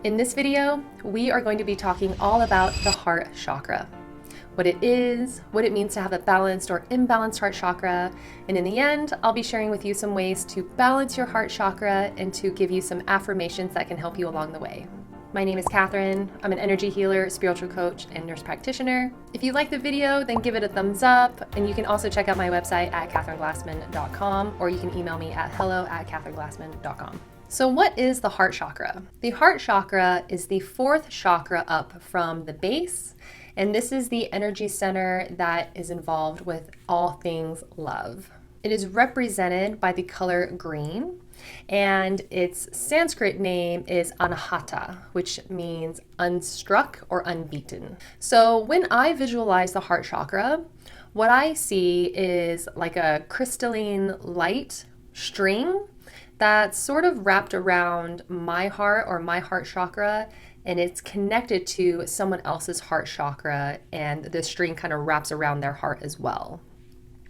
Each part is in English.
In this video, we are going to be talking all about the heart chakra, what it is, what it means to have a balanced or imbalanced heart chakra, and in the end, I'll be sharing with you some ways to balance your heart chakra and to give you some affirmations that can help you along the way. My name is Catherine. I'm an energy healer, spiritual coach, and nurse practitioner. If you like the video, then give it a thumbs up, and you can also check out my website at catherineglassman.com, or you can email me at hello@catherineglassman.com. So what is the heart chakra? The heart chakra is the fourth chakra up from the base, and this is the energy center that is involved with all things love. It is represented by the color green, and its Sanskrit name is Anahata, which means unstruck or unbeaten. So when I visualize the heart chakra, what I see is like a crystalline light string that's sort of wrapped around my heart or my heart chakra, and it's connected to someone else's heart chakra, and the string kind of wraps around their heart as well.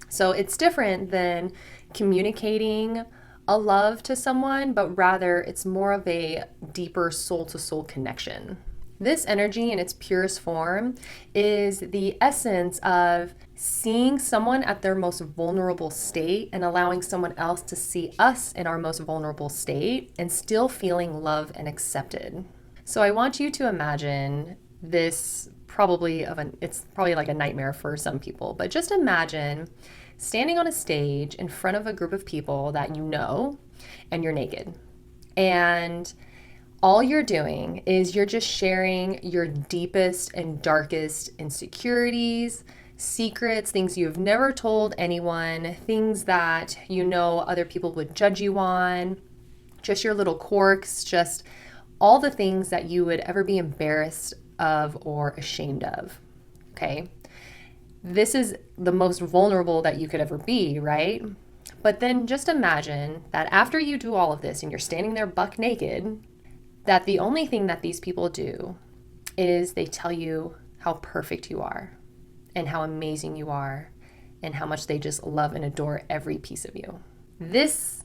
So it's different than communicating a love to someone, but rather it's more of a deeper soul-to-soul connection. This energy in its purest form is the essence of seeing someone at their most vulnerable state and allowing someone else to see us in our most vulnerable state and still feeling love and accepted. So I want you to imagine this it's probably like a nightmare for some people, but just imagine standing on a stage in front of a group of people that you know, and you're naked. And all you're doing is you're just sharing your deepest and darkest insecurities, secrets, things you've never told anyone, things that you know other people would judge you on, just your little quirks, just all the things that you would ever be embarrassed of or ashamed of. Okay? This is the most vulnerable that you could ever be, right? But then just imagine that after you do all of this and you're standing there buck naked, that the only thing that these people do is they tell you how perfect you are and how amazing you are and how much they just love and adore every piece of you. This,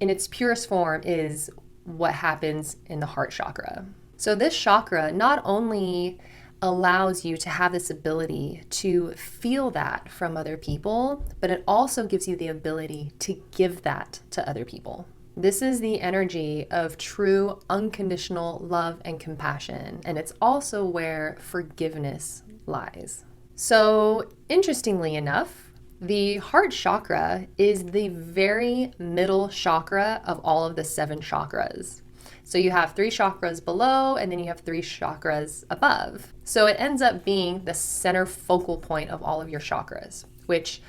in its purest form, is what happens in the heart chakra. So this chakra not only allows you to have this ability to feel that from other people, but it also gives you the ability to give that to other people. This is the energy of true unconditional love and compassion, and it's also where forgiveness lies. So, interestingly enough, the heart chakra is the very middle chakra of all of the 7 chakras. So you have 3 chakras below, and then you have 3 chakras above. So it ends up being the center focal point of all of your chakras, which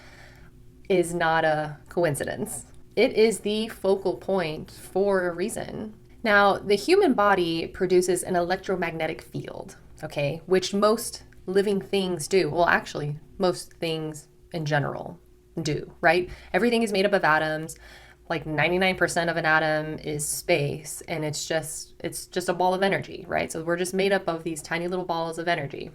is not a coincidence. It is the focal point for a reason. Now, the human body produces an electromagnetic field, okay, which most living things do. Well, actually, most things in general do, right? Everything is made up of atoms. Like 99% of an atom is space, and it's just a ball of energy, right? So we're just made up of these tiny little balls of energy.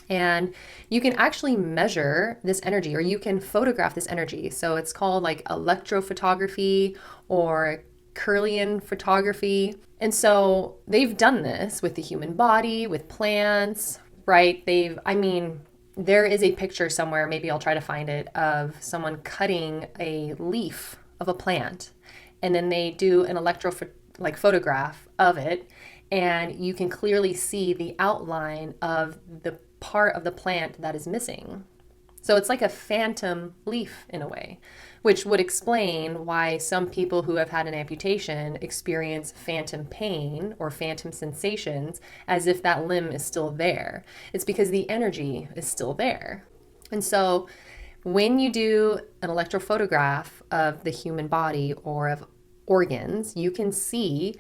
And you can actually measure this energy, or you can photograph this energy. So it's called like electrophotography or Kirlian photography. And so they've done this with the human body, with plants, right? There is a picture somewhere, maybe I'll try to find it, of someone cutting a leaf of a plant, and then they do an photograph of it, and you can clearly see the outline of the part of the plant that is missing. So it's like a phantom leaf in a way, which would explain why some people who have had an amputation experience phantom pain or phantom sensations as if that limb is still there. It's because the energy is still there. And so when you do an electrophotograph of the human body or of organs, you can see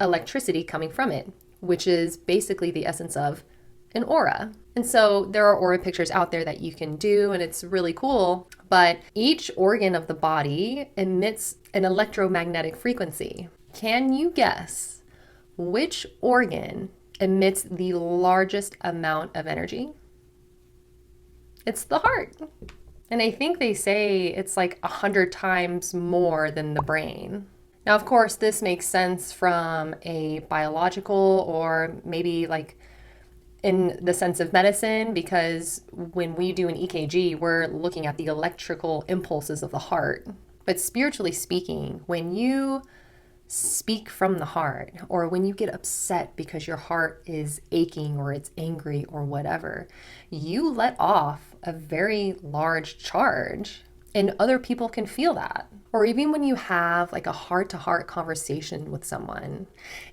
electricity coming from it, which is basically the essence of an aura. And so there are aura pictures out there that you can do, and it's really cool. But each organ of the body emits an electromagnetic frequency. Can you guess which organ emits the largest amount of energy? It's the heart. And I think they say it's like 100 times more than the brain. Now, of course, this makes sense from a biological or maybe like in the sense of medicine, because when we do an EKG, we're looking at the electrical impulses of the heart. But spiritually speaking, when you speak from the heart, or when you get upset because your heart is aching or it's angry or whatever, you let off a very large charge, and other people can feel that. Or even when you have like a heart to heart conversation with someone,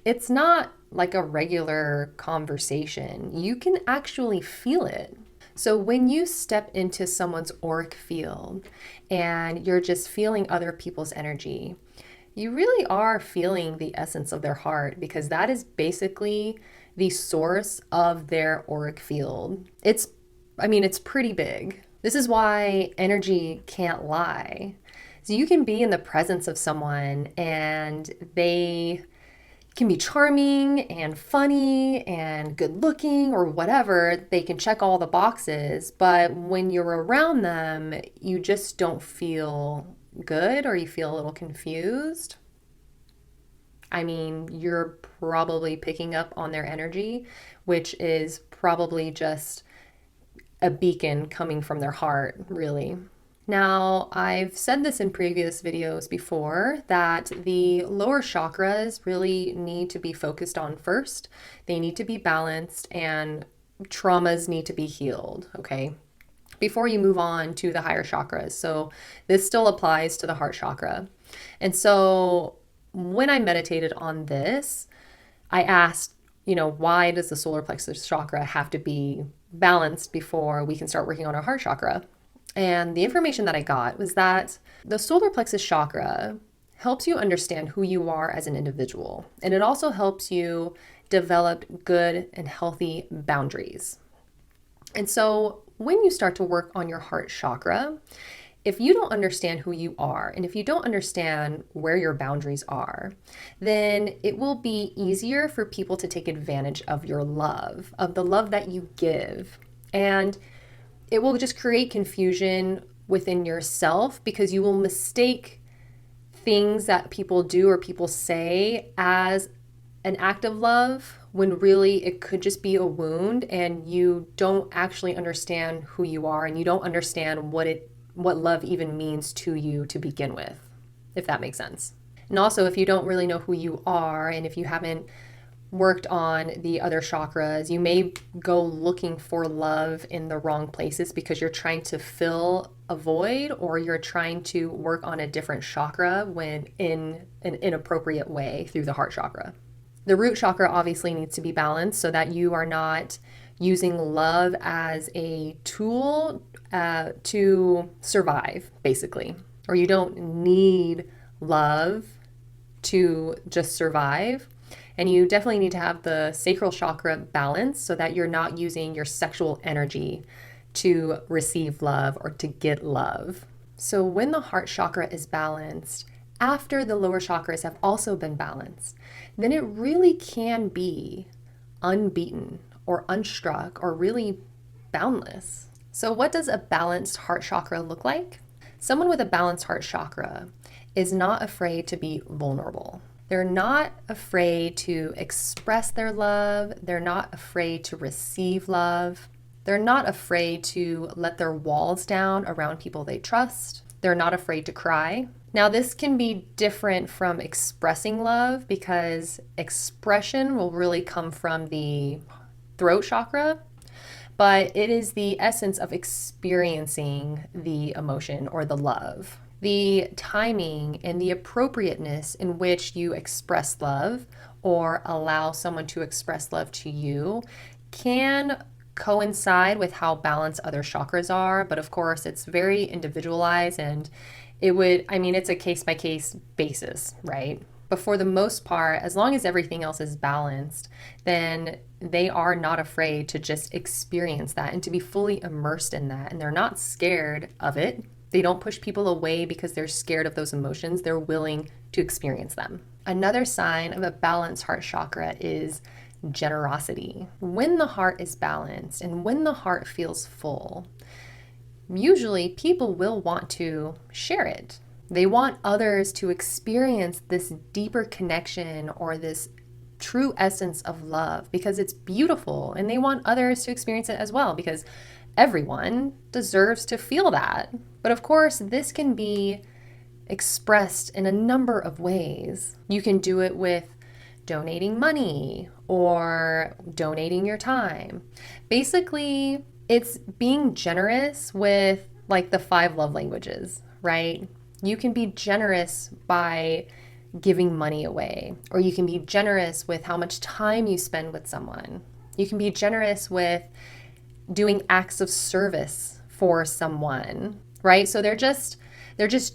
it's not like a regular conversation. You can actually feel it. So when you step into someone's auric field and you're just feeling other people's energy, you really are feeling the essence of their heart, because that is basically the source of their auric field. It's pretty big. This is why energy can't lie. So you can be in the presence of someone and they can be charming and funny and good looking or whatever. They can check all the boxes, but when you're around them, you just don't feel good, or you feel a little confused. I mean, you're probably picking up on their energy, which is probably just a beacon coming from their heart, really. Now, I've said this in previous videos before that the lower chakras really need to be focused on first. They need to be balanced, and traumas need to be healed, okay? Before you move on to the higher chakras. So this still applies to the heart chakra. And so when I meditated on this, I asked, why does the solar plexus chakra have to be balanced before we can start working on our heart chakra? And the information that I got was that the solar plexus chakra helps you understand who you are as an individual. And it also helps you develop good and healthy boundaries. And so when you start to work on your heart chakra, if you don't understand who you are, and if you don't understand where your boundaries are, then it will be easier for people to take advantage of your love, of the love that you give. And it will just create confusion within yourself, because you will mistake things that people do or people say as an act of love, when really it could just be a wound, and you don't actually understand who you are, and you don't understand what love even means to you to begin with, if that makes sense. And also, if you don't really know who you are, and if you haven't worked on the other chakras, you may go looking for love in the wrong places, because you're trying to fill a void, or you're trying to work on a different chakra when in an inappropriate way through the heart chakra. The root chakra obviously needs to be balanced so that you are not using love as a tool to survive, basically. Or you don't need love to just survive. And you definitely need to have the sacral chakra balanced so that you're not using your sexual energy to receive love or to get love. So when the heart chakra is balanced, after the lower chakras have also been balanced, then it really can be unbeaten or unstruck or really boundless. So what does a balanced heart chakra look like? Someone with a balanced heart chakra is not afraid to be vulnerable. They're not afraid to express their love. They're not afraid to receive love. They're not afraid to let their walls down around people they trust. They're not afraid to cry. Now, this can be different from expressing love, because expression will really come from the throat chakra, but it is the essence of experiencing the emotion or the love. The timing and the appropriateness in which you express love or allow someone to express love to you can coincide with how balanced other chakras are, but of course it's very individualized, and it's a case by case basis, right? But for the most part, as long as everything else is balanced, then they are not afraid to just experience that and to be fully immersed in that. And they're not scared of it. They don't push people away because they're scared of those emotions. They're willing to experience them. Another sign of a balanced heart chakra is generosity. When the heart is balanced and when the heart feels full, usually people will want to share it. They want others to experience this deeper connection or this true essence of love because it's beautiful, and they want others to experience it as well because everyone deserves to feel that. But of course, this can be expressed in a number of ways. You can do it with donating money or donating your time. Basically, it's being generous with like the 5 love languages, right? You can be generous by giving money away, or you can be generous with how much time you spend with someone. You can be generous with doing acts of service for someone, right? So they're just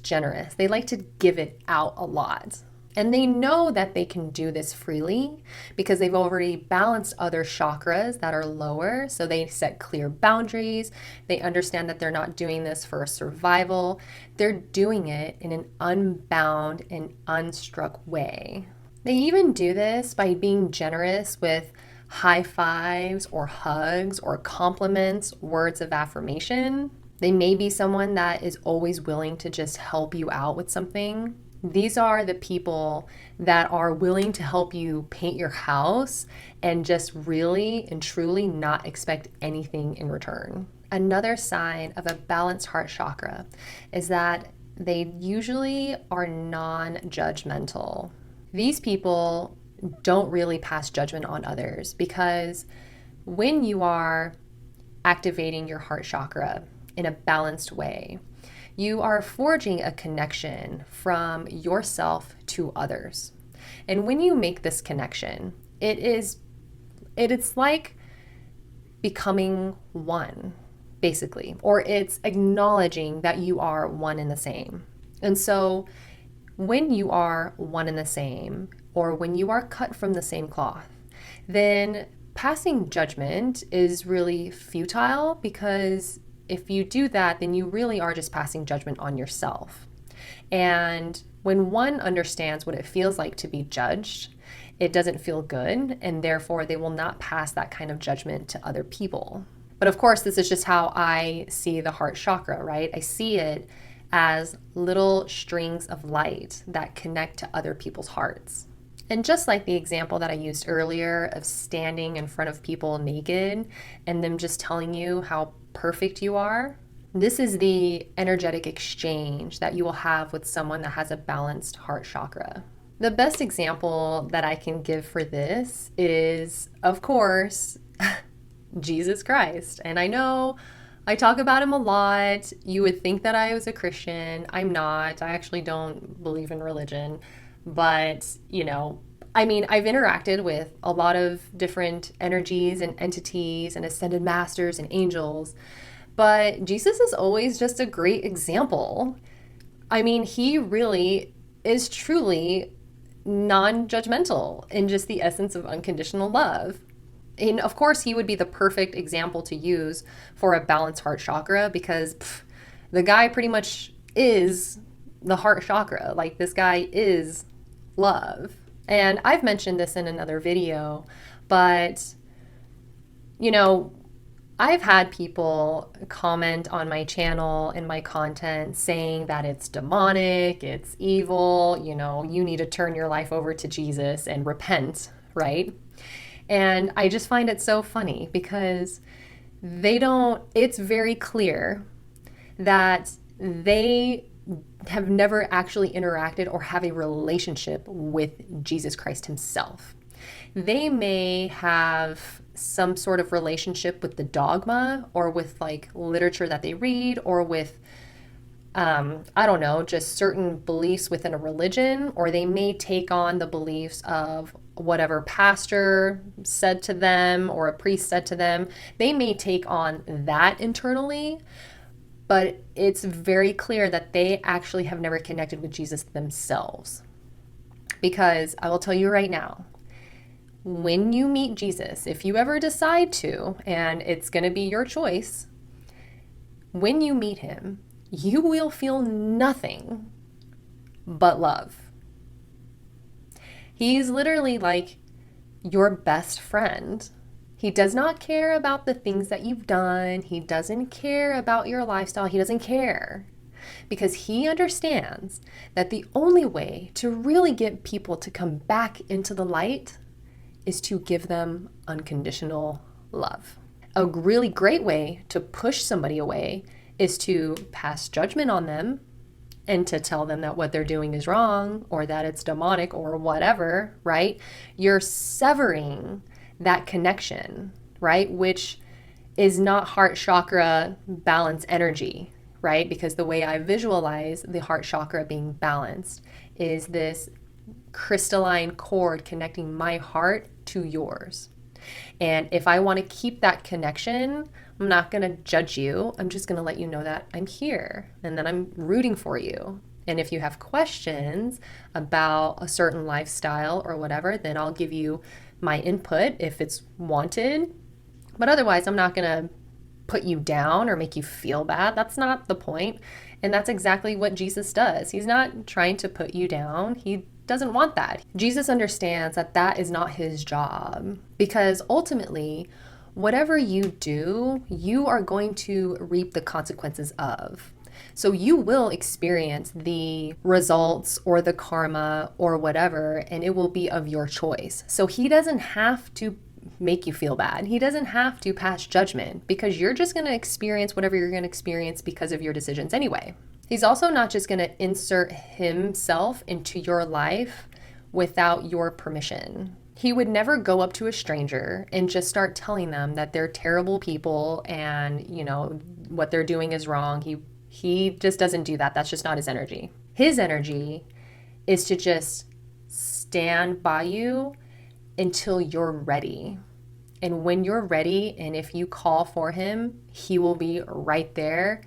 generous. They like to give it out a lot. And they know that they can do this freely because they've already balanced other chakras that are lower. So they set clear boundaries. They understand that they're not doing this for survival. They're doing it in an unbound and unstruck way. They even do this by being generous with high fives or hugs or compliments, words of affirmation. They may be someone that is always willing to just help you out with something. These are the people that are willing to help you paint your house and just really and truly not expect anything in return. Another sign of a balanced heart chakra is that they usually are non-judgmental. These people don't really pass judgment on others because when you are activating your heart chakra in a balanced way, you are forging a connection from yourself to others. And when you make this connection, it's like becoming one, basically, or it's acknowledging that you are one and the same. And so when you are one and the same, or when you are cut from the same cloth, then passing judgment is really futile because if you do that, then you really are just passing judgment on yourself. And when one understands what it feels like to be judged, it doesn't feel good, and therefore they will not pass that kind of judgment to other people. But of course, this is just how I see the heart chakra, right? I see it as little strings of light that connect to other people's hearts. And just like the example that I used earlier of standing in front of people naked and them just telling you how perfect you are, this is the energetic exchange that you will have with someone that has a balanced heart chakra. The best example that I can give for this is, of course, Jesus Christ. And I know I talk about him a lot. You would think that I was a Christian. I'm not. I actually don't believe in religion. But, I've interacted with a lot of different energies and entities and ascended masters and angels. But Jesus is always just a great example. He really is truly non-judgmental in just the essence of unconditional love. And of course, he would be the perfect example to use for a balanced heart chakra because the guy pretty much is the heart chakra. Like, this guy is love. And I've mentioned this in another video, but, I've had people comment on my channel and my content saying that it's demonic, it's evil, you need to turn your life over to Jesus and repent, right? And I just find it so funny because it's very clear that they have never actually interacted or have a relationship with Jesus Christ himself. They may have some sort of relationship with the dogma or with like literature that they read or with, just certain beliefs within a religion, or they may take on the beliefs of whatever pastor said to them or a priest said to them. They may take on that internally, but it's very clear that they actually have never connected with Jesus themselves. Because I will tell you right now, when you meet Jesus, if you ever decide to, and it's going to be your choice, when you meet him, you will feel nothing but love. He's literally like your best friend. He does not care about the things that you've done. He doesn't care about your lifestyle. He doesn't care. because he understands that the only way to really get people to come back into the light is to give them unconditional love. A really great way to push somebody away is to pass judgment on them and to tell them that what they're doing is wrong or that it's demonic or whatever, right? You're severing that connection, right? Which is not heart chakra balance energy, right? Because the way I visualize the heart chakra being balanced is this crystalline cord connecting my heart to yours. And if I want to keep that connection, I'm not going to judge you. I'm just going to let you know that I'm here and that I'm rooting for you. And if you have questions about a certain lifestyle or whatever, then I'll give you my input if it's wanted. But otherwise, I'm not going to put you down or make you feel bad. That's not the point. And that's exactly what Jesus does. He's not trying to put you down. He doesn't want that. Jesus understands that that is not his job, because ultimately, whatever you do, you are going to reap the consequences of. So you will experience the results or the karma or whatever, and it will be of your choice. So he doesn't have to make you feel bad. He doesn't have to pass judgment, because you're just going to experience whatever you're going to experience because of your decisions anyway. He's also not just going to insert himself into your life without your permission. He would never go up to a stranger and just start telling them that they're terrible people and, what they're doing is wrong. He just doesn't do that. That's just not his energy. His energy is to just stand by you until you're ready. And when you're ready, and if you call for him, he will be right there,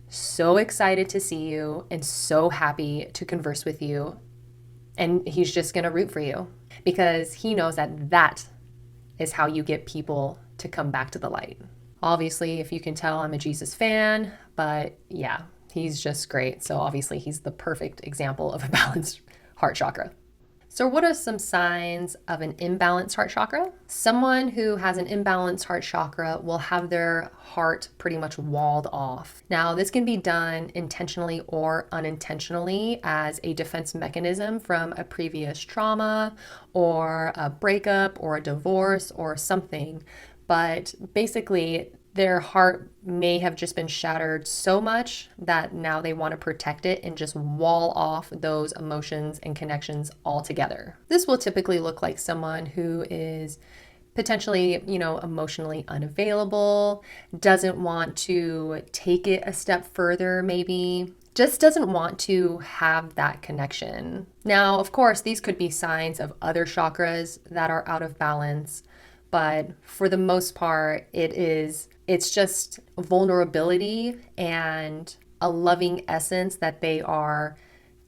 so excited to see you and so happy to converse with you. And he's just going to root for you, because he knows that that is how you get people to come back to the light. Obviously, if you can tell, I'm a Jesus fan, but yeah, he's just great. So obviously he's the perfect example of a balanced heart chakra. So what are some signs of an imbalanced heart chakra? Someone who has an imbalanced heart chakra will have their heart pretty much walled off. Now, this can be done intentionally or unintentionally as a defense mechanism from a previous trauma or a breakup or a divorce or something. But basically, their heart may have just been shattered so much that now they want to protect it and just wall off those emotions and connections altogether. This will typically look like someone who is potentially, emotionally unavailable, doesn't want to take it a step further, maybe just doesn't want to have that connection. Now, of course, these could be signs of other chakras that are out of balance, but for the most part, it's just vulnerability and a loving essence that they are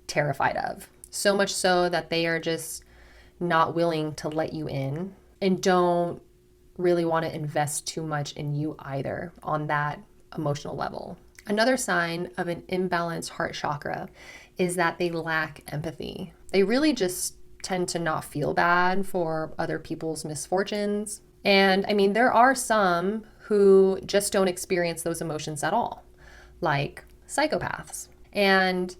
terrified of. So much so that they are just not willing to let you in and don't really want to invest too much in you either on that emotional level. Another sign of an imbalanced heart chakra is that they lack empathy. They really just tend to not feel bad for other people's misfortunes. And there are some who just don't experience those emotions at all, like psychopaths. And,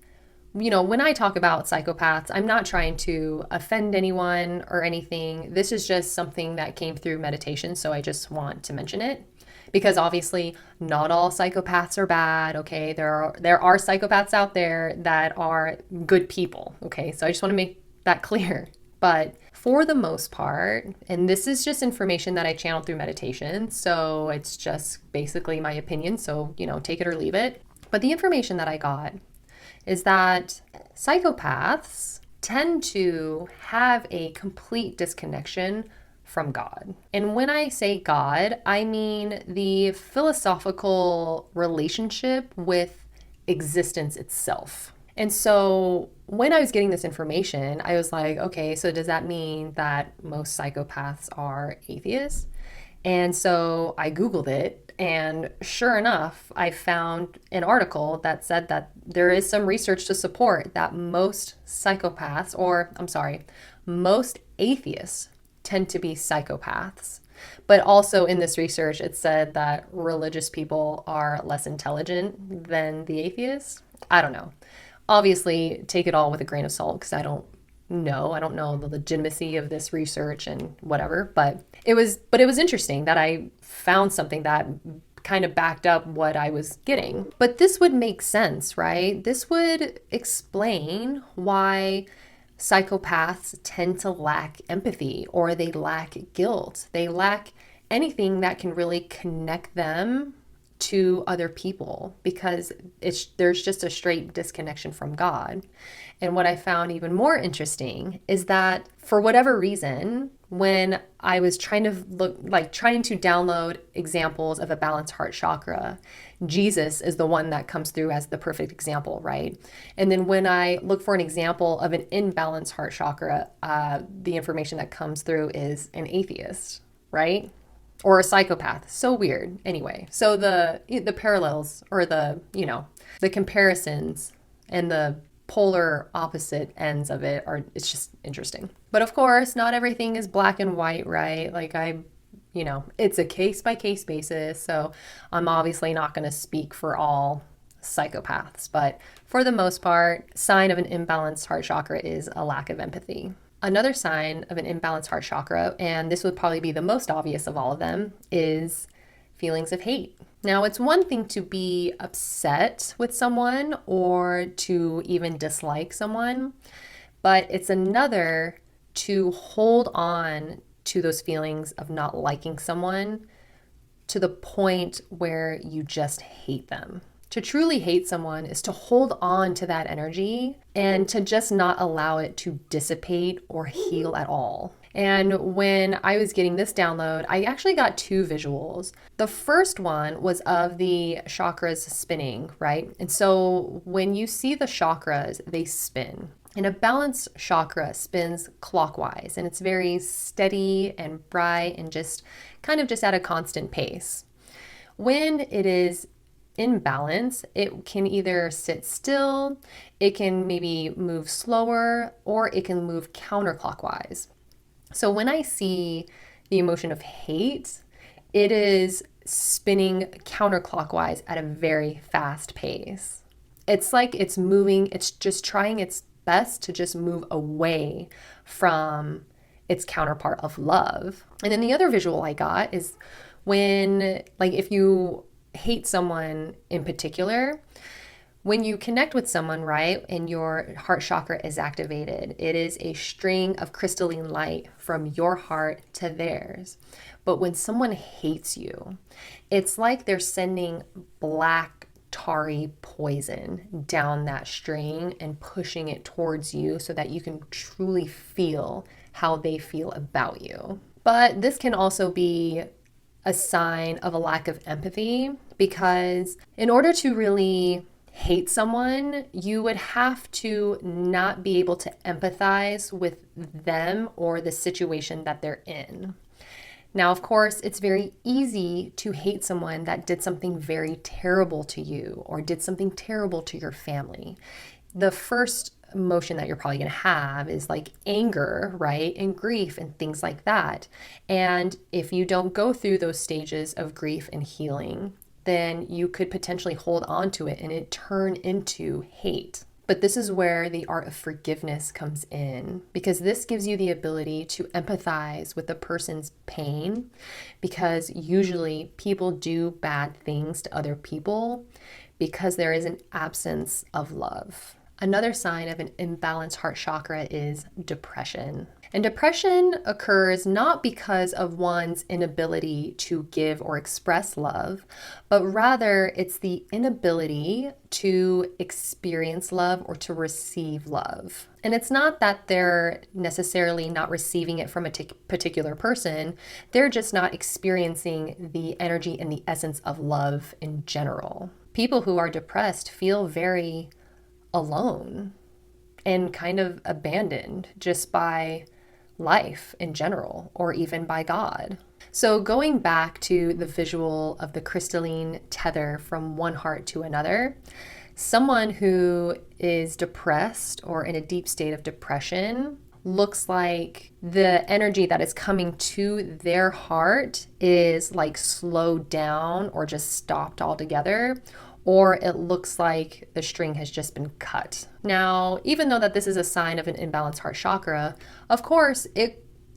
when I talk about psychopaths, I'm not trying to offend anyone or anything. This is just something that came through meditation, so I just want to mention it. Because obviously not all psychopaths are bad, okay? There are psychopaths out there that are good people, okay? So I just want to make that clear. But for the most part, and this is just information that I channeled through meditation, so it's just basically my opinion, so, take it or leave it. But the information that I got is that psychopaths tend to have a complete disconnection from God. And when I say God, I mean the philosophical relationship with existence itself. And so when I was getting this information, I was like, okay, so does that mean that most psychopaths are atheists? And so I Googled it, and sure enough, I found an article that said that there is some research to support that most atheists tend to be psychopaths. But also in this research, it said that religious people are less intelligent than the atheists. I don't know. Obviously, take it all with a grain of salt because I don't know. I don't know the legitimacy of this research and whatever, but it was interesting that I found something that kind of backed up what I was getting. But this would make sense, right? This would explain why psychopaths tend to lack empathy, or they lack guilt. They lack anything that can really connect them to other people, because there's just a straight disconnection from God. And what I found even more interesting is that for whatever reason, when I was trying to download examples of a balanced heart chakra, Jesus is the one that comes through as the perfect example, right? And then when I look for an example of an imbalanced heart chakra, the information that comes through is an atheist, right? Or a psychopath. So weird. Anyway, so the parallels, or the comparisons and the polar opposite ends of it it's just interesting. But of course, not everything is black and white, right? Like it's a case by case basis. So I'm obviously not going to speak for all psychopaths, but for the most part, sign of an imbalanced heart chakra is a lack of empathy. Another sign of an imbalanced heart chakra, and this would probably be the most obvious of all of them, is feelings of hate. Now, it's one thing to be upset with someone or to even dislike someone, but it's another to hold on to those feelings of not liking someone to the point where you just hate them. To truly hate someone is to hold on to that energy and to just not allow it to dissipate or heal at all. And when I was getting this download, I actually got two visuals. The first one was of the chakras spinning, right? And so when you see the chakras, they spin. And a balanced chakra spins clockwise, and it's very steady and bright and just at a constant pace. When it is in balance, it can either sit still, it can maybe move slower, or it can move counterclockwise. So when I see the emotion of hate, it is spinning counterclockwise at a very fast pace. It's like it's moving, it's just trying its best to just move away from its counterpart of love. And then the other visual I got is when, if you hate someone in particular, when you connect with someone, right, and your heart chakra is activated, it is a string of crystalline light from your heart to theirs. But when someone hates you, it's like they're sending black tarry poison down that string and pushing it towards you so that you can truly feel how they feel about you. But this can also be a sign of a lack of empathy, because in order to really hate someone, you would have to not be able to empathize with them or the situation that they're in. Now, of course, it's very easy to hate someone that did something very terrible to you or did something terrible to your family. The first emotion that you're probably going to have is like anger, right? And grief and things like that. And if you don't go through those stages of grief and healing, then you could potentially hold on to it and it turn into hate. But this is where the art of forgiveness comes in, because this gives you the ability to empathize with the person's pain, because usually people do bad things to other people because there is an absence of love. Another sign of an imbalanced heart chakra is depression. And depression occurs not because of one's inability to give or express love, but rather it's the inability to experience love or to receive love. And it's not that they're necessarily not receiving it from a particular person, they're just not experiencing the energy and the essence of love in general. People who are depressed feel very alone and kind of abandoned just by life in general, or even by God. So going back to the visual of the crystalline tether from one heart to another, someone who is depressed or in a deep state of depression looks like the energy that is coming to their heart is like slowed down or just stopped altogether, or it looks like the string has just been cut. Now, even though that this is a sign of an imbalanced heart chakra, of course,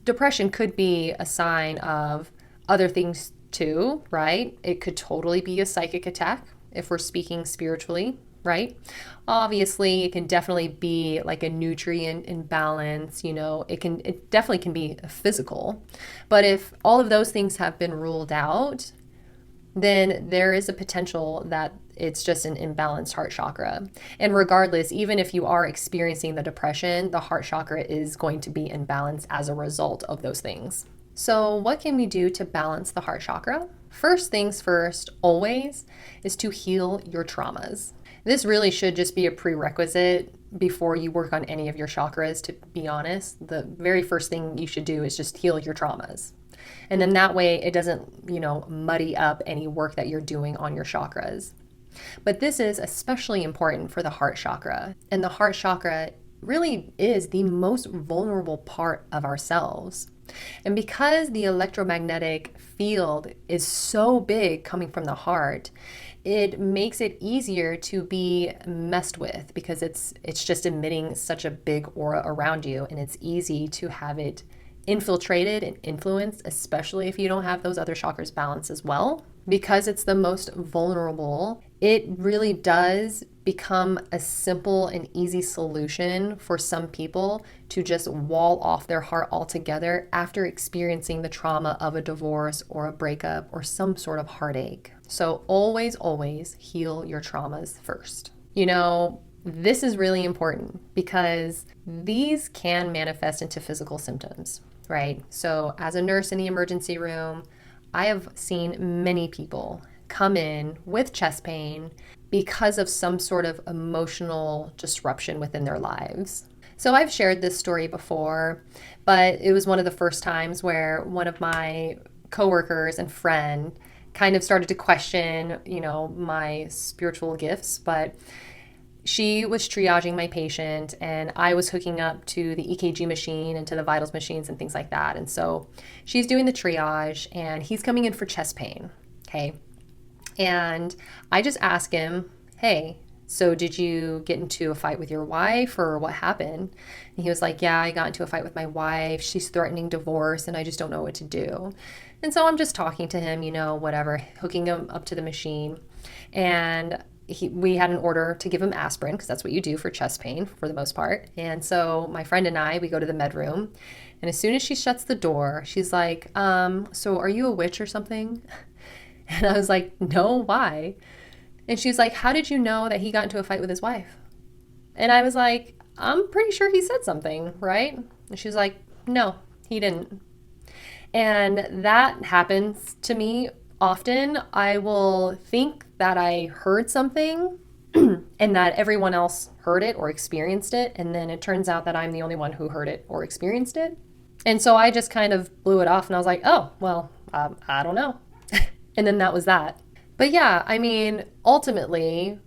depression could be a sign of other things too, right? It could totally be a psychic attack if we're speaking spiritually, right? Obviously, it can definitely be like a nutrient imbalance, it definitely can be physical. But if all of those things have been ruled out, then there is a potential that it's just an imbalanced heart chakra. And regardless, even if you are experiencing the depression, the heart chakra is going to be imbalanced as a result of those things. So, what can we do to balance the heart chakra? First things first, always, is to heal your traumas. This really should just be a prerequisite before you work on any of your chakras, to be honest. The very first thing you should do is just heal your traumas. And then that way it doesn't, muddy up any work that you're doing on your chakras. But this is especially important for the heart chakra. And the heart chakra really is the most vulnerable part of ourselves. And because the electromagnetic field is so big coming from the heart, it makes it easier to be messed with because it's just emitting such a big aura around you, and it's easy to have it infiltrated and influenced, especially if you don't have those other chakras balanced as well. Because it's the most vulnerable, it really does become a simple and easy solution for some people to just wall off their heart altogether after experiencing the trauma of a divorce or a breakup or some sort of heartache. So always, always heal your traumas first. This is really important because these can manifest into physical symptoms, right? So as a nurse in the emergency room, I have seen many people come in with chest pain because of some sort of emotional disruption within their lives. So I've shared this story before, but it was one of the first times where one of my coworkers and friend kind of started to question, my spiritual gifts, but she was triaging my patient and I was hooking up to the EKG machine and to the vitals machines and things like that. And so she's doing the triage and he's coming in for chest pain. Okay. And I just asked him, hey, so did you get into a fight with your wife or what happened? And he was like, yeah, I got into a fight with my wife. She's threatening divorce and I just don't know what to do. And so I'm just talking to him, whatever, hooking him up to the machine. And we had an order to give him aspirin because that's what you do for chest pain for the most part. And so my friend and I, we go to the med room. And as soon as she shuts the door, she's like, so are you a witch or something? And I was like, no, why? And she's like, how did you know that he got into a fight with his wife? And I was like, I'm pretty sure he said something, right? And she's like, no, he didn't. And that happens to me often. I will think that I heard something and that everyone else heard it or experienced it. And then it turns out that I'm the only one who heard it or experienced it. And so I just kind of blew it off and I was like, oh, well, I don't know. And then that was that. But yeah, ultimately,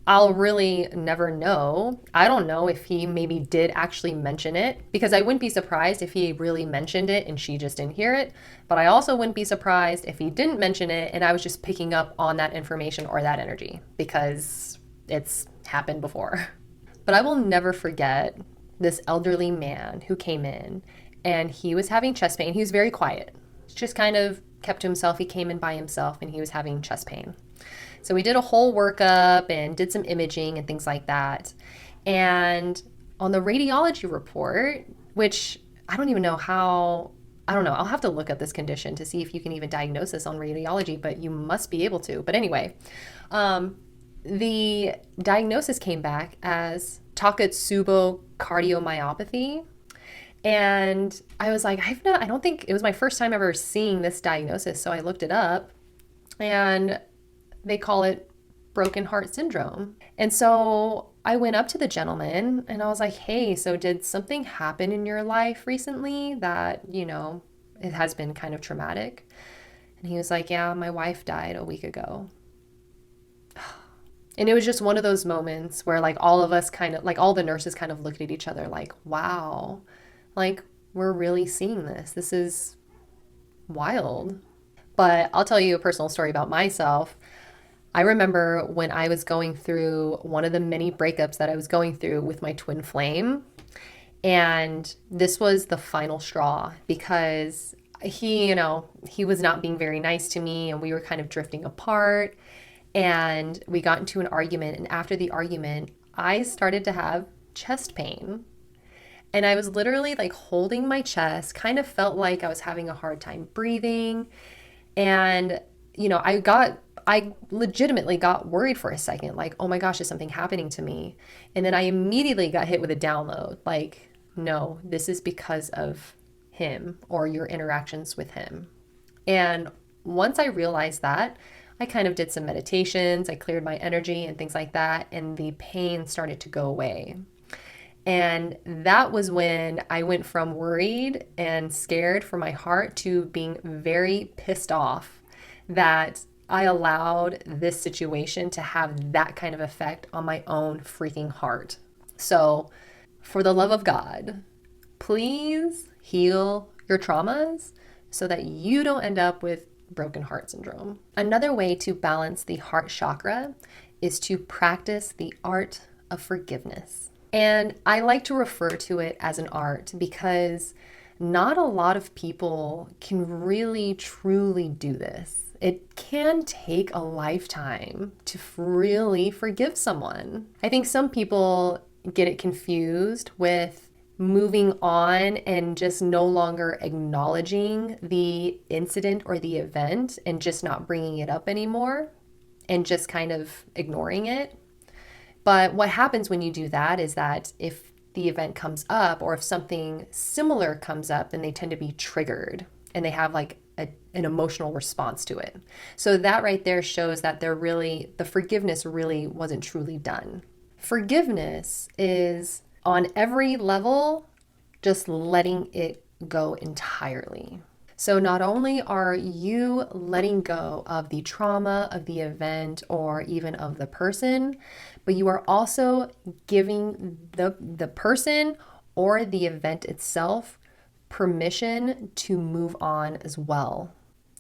I'll really never know. I don't know if he maybe did actually mention it, because I wouldn't be surprised if he really mentioned it and she just didn't hear it. But I also wouldn't be surprised if he didn't mention it and I was just picking up on that information or that energy, because it's happened before. But I will never forget this elderly man who came in and he was having chest pain. He was very quiet, just kind of kept to himself. He came in by himself and he was having chest pain. So we did a whole workup and did some imaging and things like that. And on the radiology report, which I don't even know how, I don't know, I'll have to look up this condition to see if you can even diagnose this on radiology, but you must be able to. But anyway, the diagnosis came back as Takotsubo cardiomyopathy. And I was like, I don't think, it was my first time ever seeing this diagnosis. So I looked it up and they call it broken heart syndrome. And so I went up to the gentleman and I was like, hey, so did something happen in your life recently that, it has been kind of traumatic? And he was like, yeah, my wife died a week ago. And it was just one of those moments where all of us all the nurses kind of looked at each other like, wow, we're really seeing this. This is wild. But I'll tell you a personal story about myself. I remember when I was going through one of the many breakups that I was going through with my twin flame. And this was the final straw because he was not being very nice to me and we were kind of drifting apart. And we got into an argument. And after the argument, I started to have chest pain. And I was literally like holding my chest, kind of felt like I was having a hard time breathing. And, I legitimately got worried for a second, like, oh my gosh, is something happening to me? And then I immediately got hit with a download, like, no, this is because of him or your interactions with him. And once I realized that, I kind of did some meditations, I cleared my energy and things like that, and the pain started to go away. And that was when I went from worried and scared for my heart to being very pissed off that I allowed this situation to have that kind of effect on my own freaking heart. So, for the love of God, please heal your traumas so that you don't end up with broken heart syndrome. Another way to balance the heart chakra is to practice the art of forgiveness. And I like to refer to it as an art because not a lot of people can really truly do this. It can take a lifetime to really forgive someone. I think some people get it confused with moving on and just no longer acknowledging the incident or the event and just not bringing it up anymore and just kind of ignoring it. But what happens when you do that is that if the event comes up or if something similar comes up, then they tend to be triggered and they have like an emotional response to it. So that right there shows that the forgiveness really wasn't truly done. Forgiveness is on every level, just letting it go entirely. So not only are you letting go of the trauma of the event or even of the person, but you are also giving the person or the event itself permission to move on as well,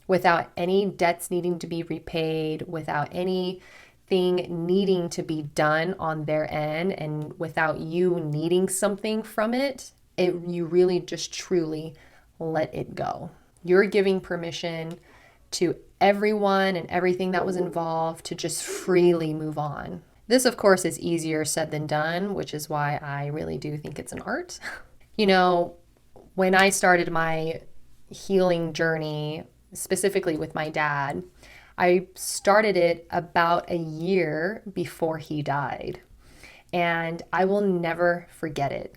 without any debts needing to be repaid, without anything needing to be done on their end, and without you needing something from it. You really just truly let it go. You're giving permission to everyone and everything that was involved to just freely move on. This, of course, is easier said than done, which is why I really do think it's an art. When I started my healing journey, specifically with my dad, I started it about a year before he died. And I will never forget it.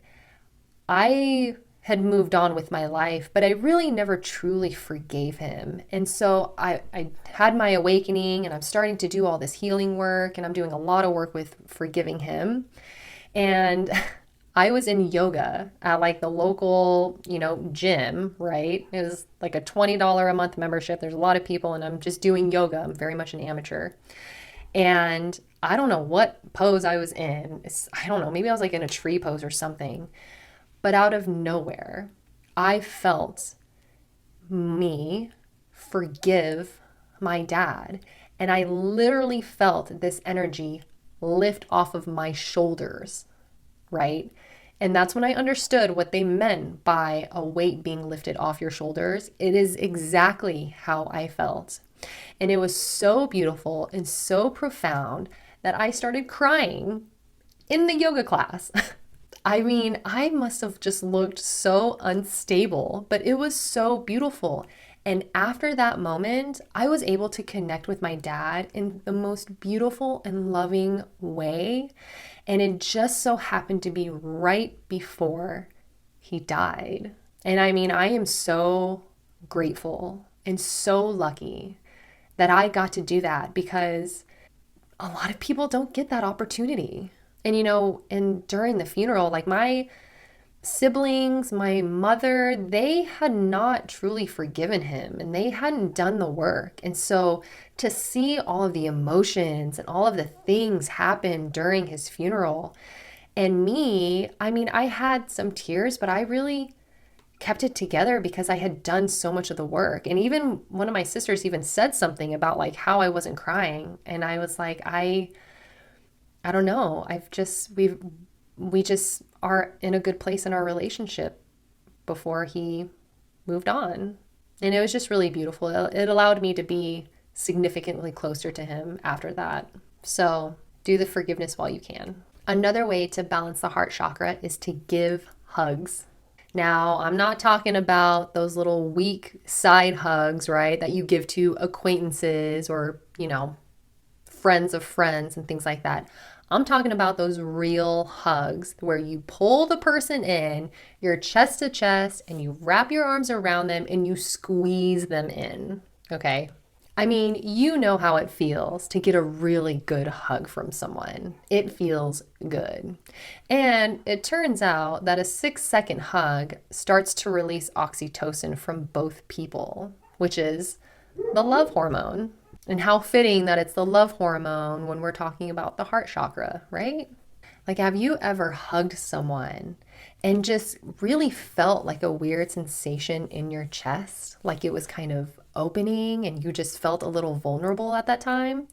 I had moved on with my life, but I really never truly forgave him. And so I had my awakening and I'm starting to do all this healing work and I'm doing a lot of work with forgiving him. And I was in yoga at like the local, gym, right? It was like a $20 a month membership. There's a lot of people and I'm just doing yoga. I'm very much an amateur. And I don't know what pose I was in. I don't know, maybe I was like in a tree pose or something. But out of nowhere, I felt me forgive my dad. And I literally felt this energy lift off of my shoulders, right? And that's when I understood what they meant by a weight being lifted off your shoulders. It is exactly how I felt. And it was so beautiful and so profound that I started crying in the yoga class. I mean, I must have just looked so unstable, but it was so beautiful. And after that moment, I was able to connect with my dad in the most beautiful and loving way. And it just so happened to be right before he died. And I mean, I am so grateful and so lucky that I got to do that because a lot of people don't get that opportunity. And during the funeral, like my siblings, my mother, they had not truly forgiven him and they hadn't done the work. And so to see all of the emotions and all of the things happen during his funeral, and me, I mean, I had some tears, but I really kept it together because I had done so much of the work. And even one of my sisters even said something about like how I wasn't crying. And I was like, I don't know. We just are in a good place in our relationship before he moved on. And it was just really beautiful. It allowed me to be significantly closer to him after that. So do the forgiveness while you can. Another way to balance the heart chakra is to give hugs. Now, I'm not talking about those little weak side hugs, right, that you give to acquaintances or, friends of friends and things like that. I'm talking about those real hugs where you pull the person in, you're chest to chest, and you wrap your arms around them and you squeeze them in. Okay. I mean, you know how it feels to get a really good hug from someone. It feels good. And it turns out that a 6-second hug starts to release oxytocin from both people, which is the love hormone. And how fitting that it's the love hormone when we're talking about the heart chakra, right? Like, have you ever hugged someone and just really felt like a weird sensation in your chest? Like it was kind of opening and you just felt a little vulnerable at that time?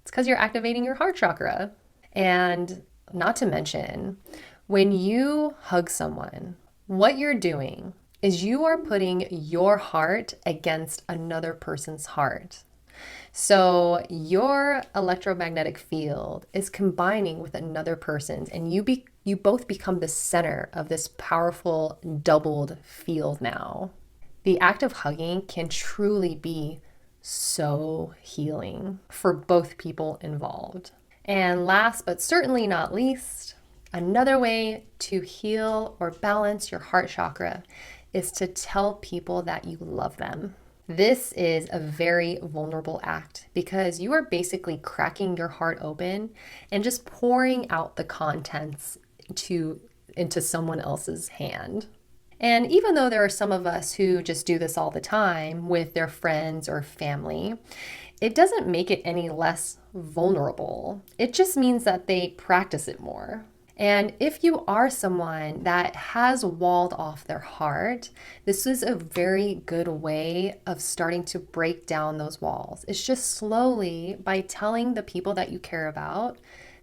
It's because you're activating your heart chakra. And not to mention, when you hug someone, what you're doing is you are putting your heart against another person's heart. So your electromagnetic field is combining with another person's, and you both become the center of this powerful doubled field now. The act of hugging can truly be so healing for both people involved. And last but certainly not least, another way to heal or balance your heart chakra is to tell people that you love them. This is a very vulnerable act because you are basically cracking your heart open and just pouring out the contents into someone else's hand. And even though there are some of us who just do this all the time with their friends or family, it doesn't make it any less vulnerable. It just means that they practice it more. And if you are someone that has walled off their heart, this is a very good way of starting to break down those walls. It's just slowly by telling the people that you care about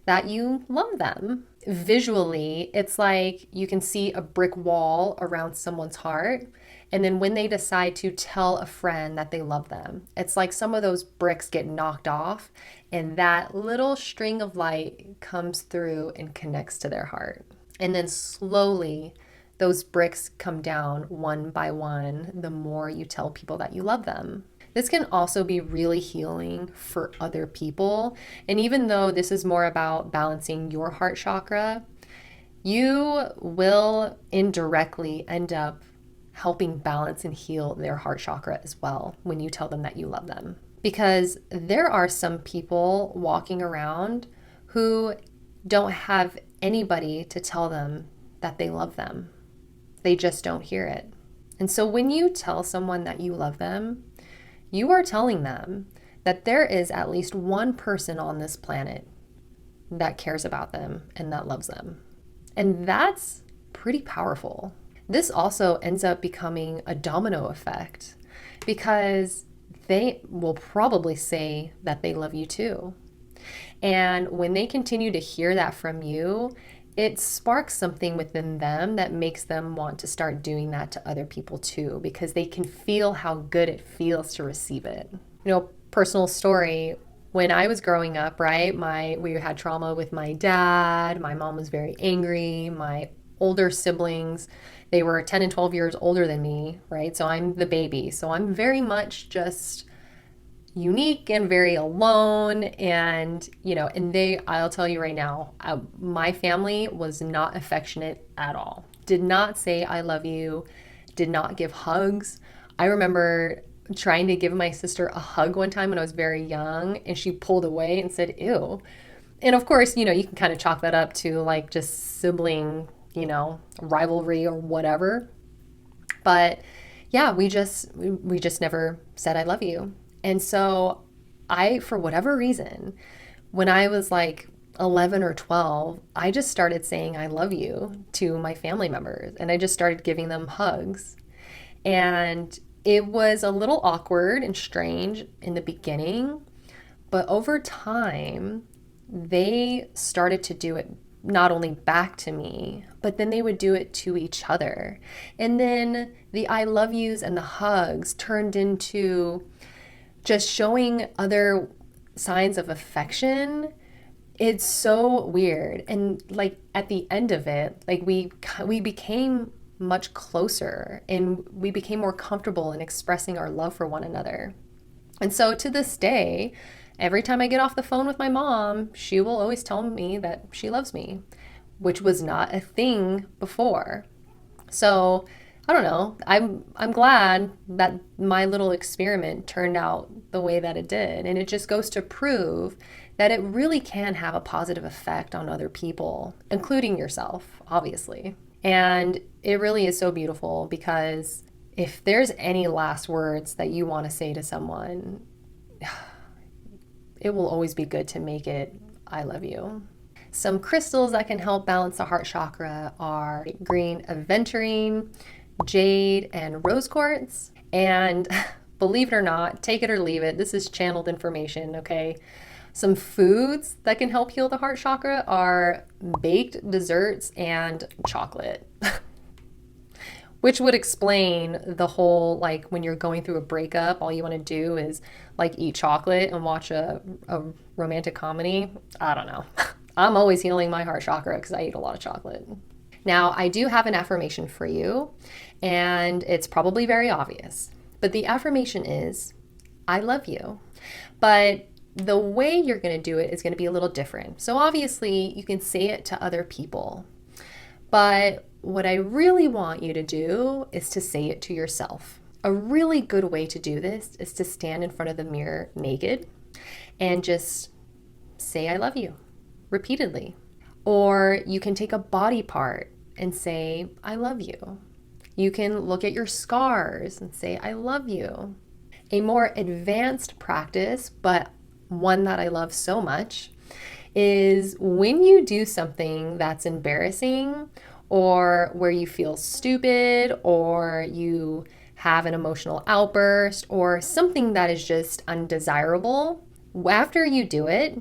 that you love them. Visually, it's like you can see a brick wall around someone's heart. And then when they decide to tell a friend that they love them, it's like some of those bricks get knocked off and that little string of light comes through and connects to their heart. And then slowly those bricks come down one by one the more you tell people that you love them. This can also be really healing for other people. And even though this is more about balancing your heart chakra, you will indirectly end up helping balance and heal their heart chakra as well when you tell them that you love them. Because there are some people walking around who don't have anybody to tell them that they love them. They just don't hear it. And so when you tell someone that you love them, you are telling them that there is at least one person on this planet that cares about them and that loves them. And that's pretty powerful. This also ends up becoming a domino effect because they will probably say that they love you too. And when they continue to hear that from you, it sparks something within them that makes them want to start doing that to other people too, because they can feel how good it feels to receive it. Personal story, when I was growing up, right, we had trauma with my dad. My mom was very angry. My older siblings, they were 10 and 12 years older than me, right? So I'm the baby. So I'm very much just unique and very alone. And, I'll tell you right now, my family was not affectionate at all. Did not say, I love you, did not give hugs. I remember trying to give my sister a hug one time when I was very young and she pulled away and said, ew. And of course, you can kind of chalk that up to like just sibling, rivalry or whatever. But yeah, we just never said I love you. And so for whatever reason, when I was like 11 or 12, I just started saying I love you to my family members and I just started giving them hugs. And it was a little awkward and strange in the beginning, but over time, they started to do it not only back to me, but then they would do it to each other. And then the I love yous and the hugs turned into just showing other signs of affection. It's so weird. And like at the end of it, like we became much closer and we became more comfortable in expressing our love for one another. And so to this day, every time I get off the phone with my mom, she will always tell me that she loves me, which was not a thing before. So I don't know. I'm glad that my little experiment turned out the way that it did. And it just goes to prove that it really can have a positive effect on other people, including yourself, obviously. And it really is so beautiful because if there's any last words that you want to say to someone, it will always be good to make it, I love you. Some crystals that can help balance the heart chakra are green aventurine, jade, and rose quartz. And believe it or not, take it or leave it, this is channeled information, okay? Some foods that can help heal the heart chakra are baked desserts and chocolate. Which would explain the whole, like, when you're going through a breakup, all you want to do is, like, eat chocolate and watch a romantic comedy. I don't know. I'm always healing my heart chakra because I eat a lot of chocolate. Now, I do have an affirmation for you, and it's probably very obvious. But the affirmation is, I love you. But the way you're going to do it is going to be a little different. So obviously, you can say it to other people. But what I really want you to do is to say it to yourself. A really good way to do this is to stand in front of the mirror naked and just say, I love you, repeatedly. Or you can take a body part and say, I love you. You can look at your scars and say, I love you. A more advanced practice, but one that I love so much, is when you do something that's embarrassing or where you feel stupid or you have an emotional outburst or something that is just undesirable, after you do it,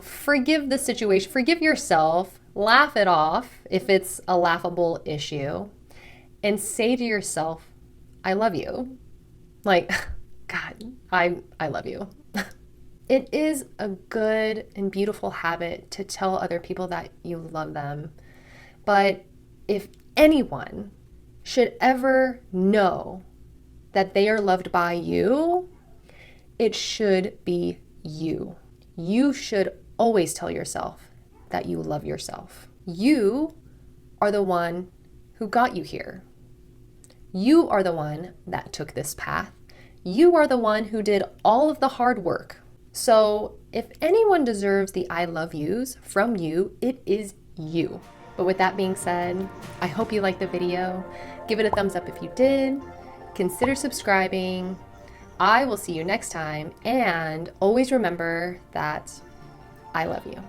forgive the situation, forgive yourself, laugh it off if it's a laughable issue, and say to yourself, I love you. Like, God, I love you. It is a good and beautiful habit to tell other people that you love them. But if anyone should ever know that they are loved by you, it should be you. You should always tell yourself that you love yourself. You are the one who got you here. You are the one that took this path. You are the one who did all of the hard work. So if anyone deserves the I love yous from you, it is you. But with that being said, I hope you liked the video. Give it a thumbs up if you did. Consider subscribing. I will see you next time. And always remember that I love you.